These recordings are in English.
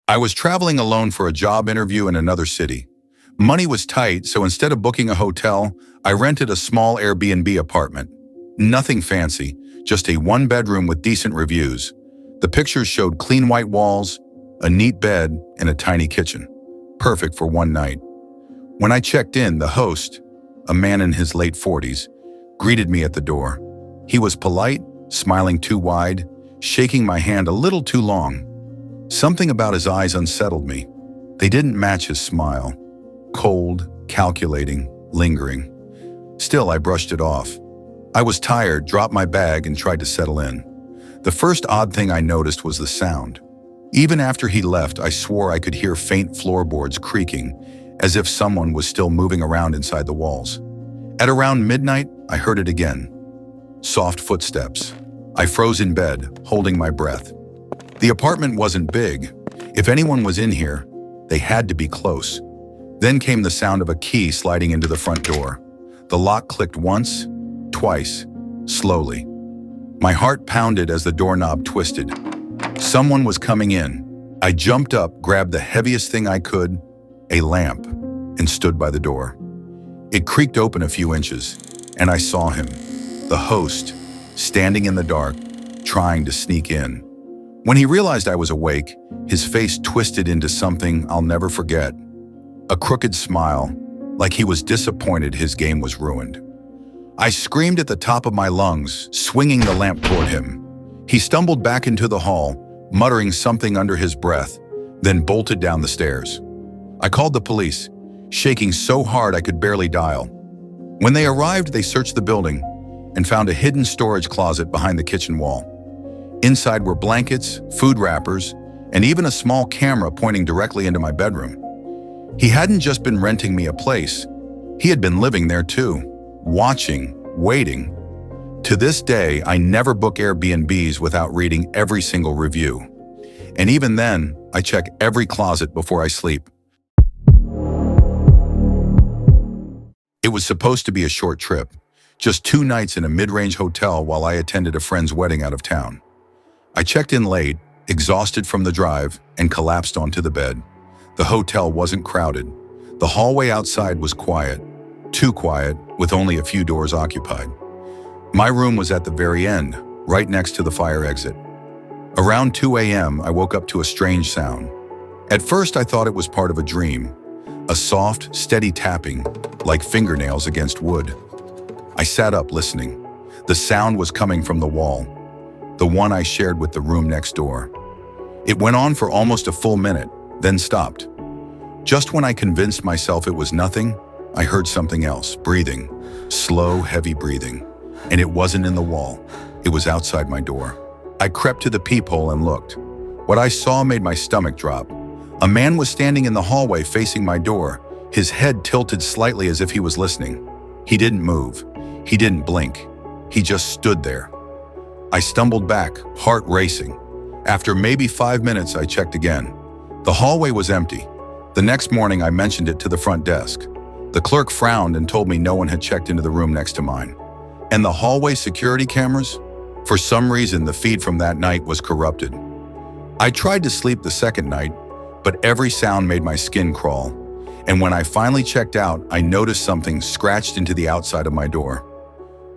I was traveling alone for a job interview in another city. Money was tight, so instead of booking a hotel, I rented a small Airbnb apartment. Nothing fancy, just a one-bedroom with decent reviews. The pictures showed clean white walls, a neat bed, and a tiny kitchen. Perfect for one night. When I checked in, the host, a man in his late 40s, greeted me at the door. He was polite, smiling too wide, shaking my hand a little too long. Something about his eyes unsettled me. They didn't match his smile. Cold, calculating, lingering. Still, I brushed it off. I was tired, dropped my bag, and tried to settle in. The first odd thing I noticed was the sound. Even after he left, I swore I could hear faint floorboards creaking, as if someone was still moving around inside the walls. At around midnight, I heard it again. Soft footsteps. I froze in bed, holding my breath. The apartment wasn't big. If anyone was in here, they had to be close. Then came the sound of a key sliding into the front door. The lock clicked once, twice, slowly. My heart pounded as the doorknob twisted. Someone was coming in. I jumped up, grabbed the heaviest thing I could, a lamp, and stood by the door. It creaked open a few inches, and I saw him, the host, standing in the dark, trying to sneak in. When he realized I was awake, his face twisted into something I'll never forget. A crooked smile, like he was disappointed his game was ruined. I screamed at the top of my lungs, swinging the lamp toward him. He stumbled back into the hall, muttering something under his breath, then bolted down the stairs. I called the police, shaking so hard I could barely dial. When they arrived, they searched the building and found a hidden storage closet behind the kitchen wall. Inside were blankets, food wrappers, and even a small camera pointing directly into my bedroom. He hadn't just been renting me a place. He had been living there too, watching, waiting. To this day, I never book Airbnbs without reading every single review. And even then, I check every closet before I sleep. It was supposed to be a short trip, just 2 nights in a mid-range hotel while I attended a friend's wedding out of town. I checked in late, exhausted from the drive, and collapsed onto the bed. The hotel wasn't crowded. The hallway outside was quiet, too quiet, with only a few doors occupied. My room was at the very end, right next to the fire exit. Around 2 a.m., I woke up to a strange sound. At first, I thought it was part of a dream, a soft, steady tapping, like fingernails against wood. I sat up listening. The sound was coming from the wall, the one I shared with the room next door. It went on for almost a full minute, then stopped. Just when I convinced myself it was nothing, I heard something else, breathing, slow, heavy breathing. And it wasn't in the wall, it was outside my door. I crept to the peephole and looked. What I saw made my stomach drop. A man was standing in the hallway facing my door, his head tilted slightly as if he was listening. He didn't move. He didn't blink. He just stood there. I stumbled back, heart racing. After maybe 5 minutes, I checked again. The hallway was empty. The next morning, I mentioned it to the front desk. The clerk frowned and told me no one had checked into the room next to mine. And the hallway security cameras? For some reason, the feed from that night was corrupted. I tried to sleep the second night, but every sound made my skin crawl. And when I finally checked out, I noticed something scratched into the outside of my door.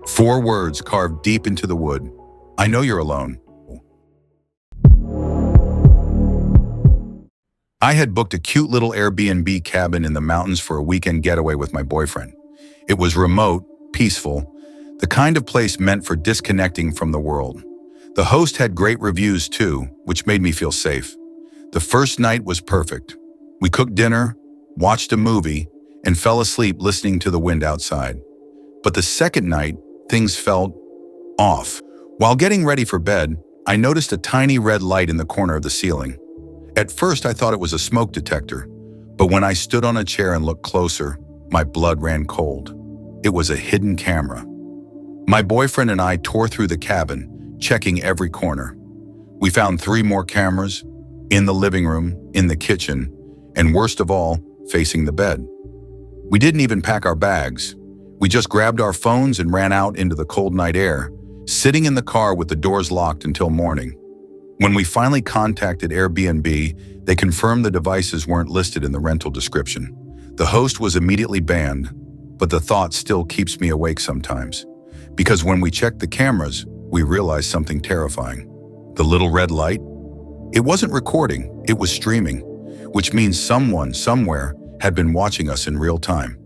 4 words carved deep into the wood. I know you're alone. I had booked a cute little Airbnb cabin in the mountains for a weekend getaway with my boyfriend. It was remote, peaceful, the kind of place meant for disconnecting from the world. The host had great reviews too, which made me feel safe. The first night was perfect. We cooked dinner, watched a movie, and fell asleep listening to the wind outside. But the second night, things felt off. While getting ready for bed, I noticed a tiny red light in the corner of the ceiling. At first, I thought it was a smoke detector, but when I stood on a chair and looked closer, my blood ran cold. It was a hidden camera. My boyfriend and I tore through the cabin, checking every corner. We found 3 more cameras, in the living room, in the kitchen, and worst of all, facing the bed. We didn't even pack our bags. We just grabbed our phones and ran out into the cold night air, sitting in the car with the doors locked until morning. When we finally contacted Airbnb, they confirmed the devices weren't listed in the rental description. The host was immediately banned, but the thought still keeps me awake sometimes. Because when we checked the cameras, we realized something terrifying. The little red light? It wasn't recording, it was streaming, which means someone, somewhere, had been watching us in real time.